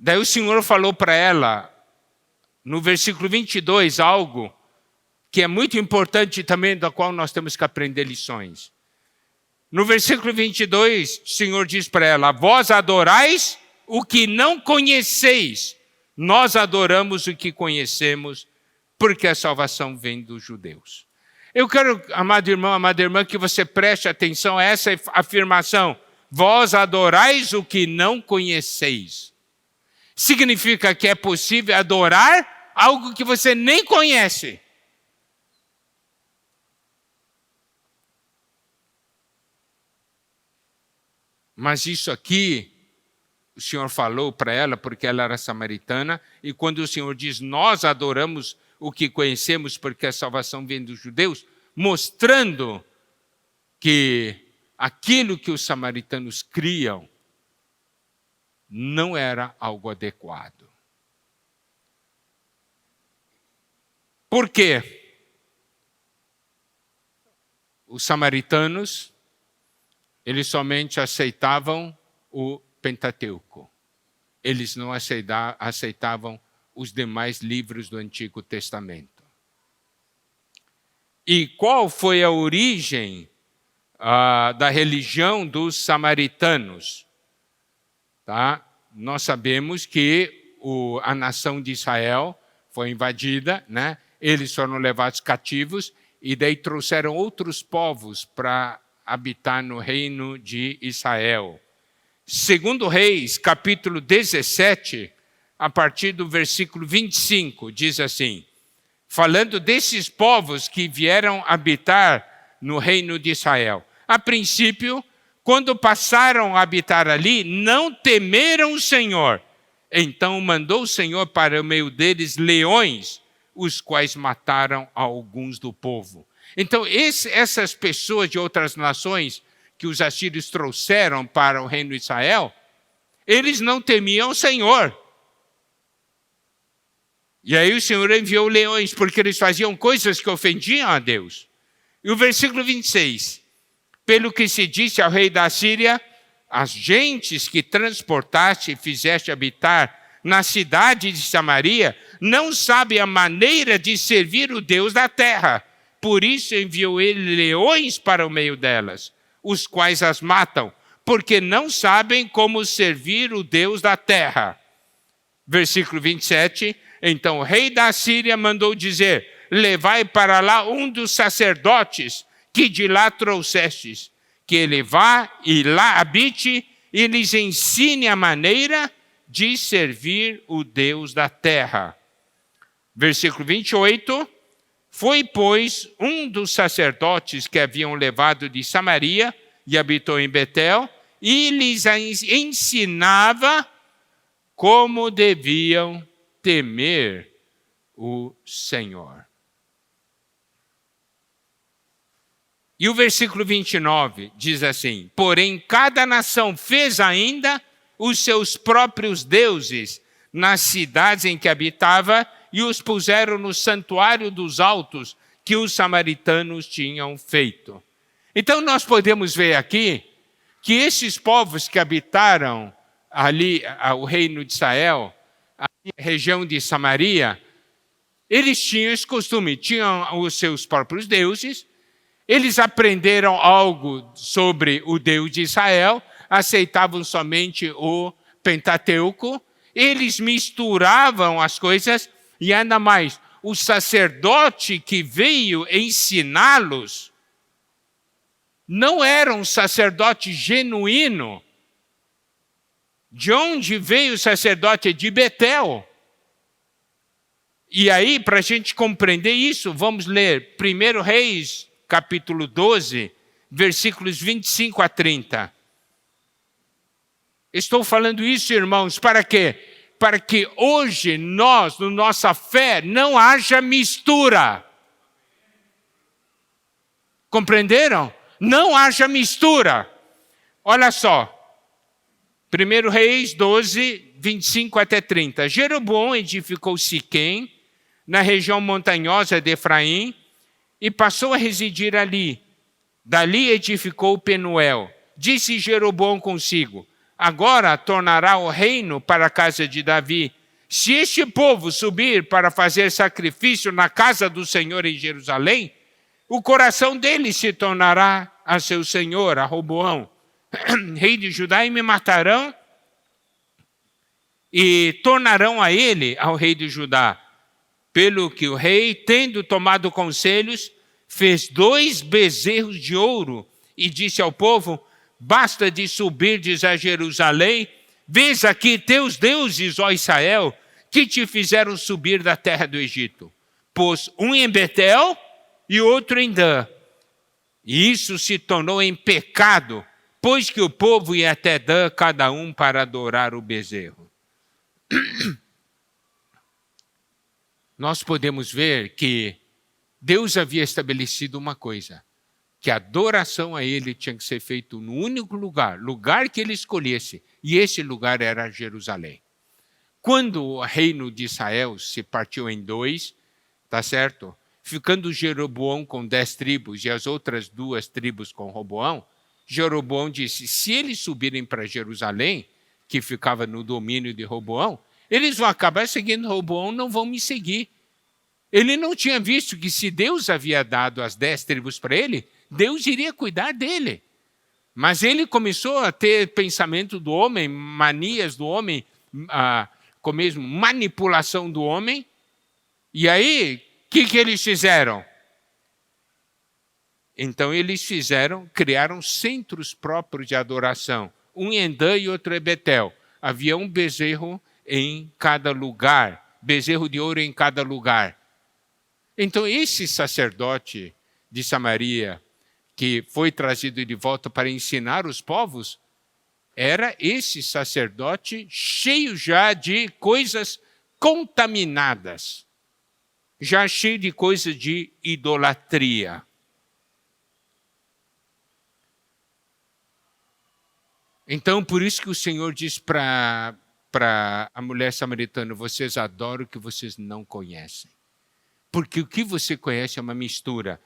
Daí o Senhor falou para ela, no versículo 22, algo que é muito importante também, da qual nós temos que aprender lições. No versículo 22, o Senhor diz para ela: vós adorais o que não conheceis, nós adoramos o que conhecemos, porque a salvação vem dos judeus. Eu quero, amado irmão, amada irmã, que você preste atenção a essa afirmação. Vós adorais o que não conheceis. Significa que é possível adorar algo que você nem conhece. Mas isso aqui, o Senhor falou para ela, porque ela era samaritana, e quando o Senhor diz, nós adoramos o que conhecemos, porque a salvação vem dos judeus, mostrando que aquilo que os samaritanos criam não era algo adequado. Por quê? Os samaritanos, eles somente aceitavam o Pentateuco. Eles não aceitavam os demais livros do Antigo Testamento. E qual foi a origem da religião dos samaritanos? Tá? Nós sabemos que a nação de Israel foi invadida, né? Eles foram levados cativos e daí trouxeram outros povos para habitar no reino de Israel. Segundo Reis, capítulo 17, a partir do versículo 25, diz assim, falando desses povos que vieram habitar no reino de Israel. A princípio, quando passaram a habitar ali, não temeram o Senhor. Então mandou o Senhor para o meio deles leões, os quais mataram alguns do povo. Então, essas pessoas de outras nações que os assírios trouxeram para o reino de Israel, eles não temiam o Senhor. E aí o Senhor enviou leões, porque eles faziam coisas que ofendiam a Deus. E o versículo 26, pelo que se disse ao rei da Síria, as gentes que transportaste e fizeste habitar na cidade de Samaria, não sabem a maneira de servir o Deus da terra. Por isso enviou ele leões para o meio delas, os quais as matam, porque não sabem como servir o Deus da terra. Versículo 27, então o rei da Síria mandou dizer, levai para lá um dos sacerdotes que de lá trouxestes, que ele vá e lá habite e lhes ensine a maneira de servir o Deus da terra. Versículo 28, foi, pois, um dos sacerdotes que haviam levado de Samaria e habitou em Betel, e lhes ensinava como deviam temer o Senhor. E o versículo 29 diz assim, porém cada nação fez ainda os seus próprios deuses nas cidades em que habitava e os puseram no santuário dos altos que os samaritanos tinham feito. Então nós podemos ver aqui que esses povos que habitaram ali o reino de Israel, a região de Samaria, eles tinham esse costume, tinham os seus próprios deuses, eles aprenderam algo sobre o Deus de Israel, aceitavam somente o Pentateuco, eles misturavam as coisas e ainda mais, o sacerdote que veio ensiná-los não era um sacerdote genuíno. De onde veio o sacerdote? De Betel. E aí, para a gente compreender isso, vamos ler 1 Reis, capítulo 12, versículos 25 a 30. Estou falando isso, irmãos, para quê? Para que hoje nós, na nossa fé, não haja mistura. Compreenderam? Não haja mistura. Olha só. 1 Reis 12, 25 até 30. Jeroboão edificou Siquém, na região montanhosa de Efraim, e passou a residir ali. Dali edificou Penuel. Disse Jeroboão consigo, agora tornará o reino para a casa de Davi. Se este povo subir para fazer sacrifício na casa do Senhor em Jerusalém, o coração dele se tornará a seu senhor, a Roboão, rei de Judá, e me matarão e tornarão a ele, ao rei de Judá. Pelo que o rei, tendo tomado conselhos, fez 2 bezerros de ouro e disse ao povo: basta de subirdes a Jerusalém, vês aqui teus deuses, ó Israel, que te fizeram subir da terra do Egito. Pôs um em Betel e outro em Dan. E isso se tornou em pecado, pois que o povo ia até Dan, cada um para adorar o bezerro. Nós podemos ver que Deus havia estabelecido uma coisa, que a adoração a Ele tinha que ser feita no único lugar que Ele escolhesse, e esse lugar era Jerusalém. Quando o reino de Israel se partiu em 2, tá certo? Ficando Jeroboão com 10 tribos e as outras 2 tribos com Roboão, Jeroboão disse: se eles subirem para Jerusalém, que ficava no domínio de Roboão, eles vão acabar seguindo Roboão, não vão me seguir. Ele não tinha visto que se Deus havia dado as 10 tribos para ele, Deus iria cuidar dele. Mas ele começou a ter pensamento do homem, manias do homem, com mesmo manipulação do homem. E aí, o que eles fizeram? Então eles criaram centros próprios de adoração. Um em Dan e outro em Betel. Havia um bezerro em cada lugar, bezerro de ouro em cada lugar. Então esse sacerdote de Samaria, que foi trazido de volta para ensinar os povos, era esse sacerdote cheio já de coisas contaminadas, já cheio de coisas de idolatria. Então, por isso que o Senhor diz para a mulher samaritana: vocês adoram o que vocês não conhecem. Porque o que você conhece é uma mistura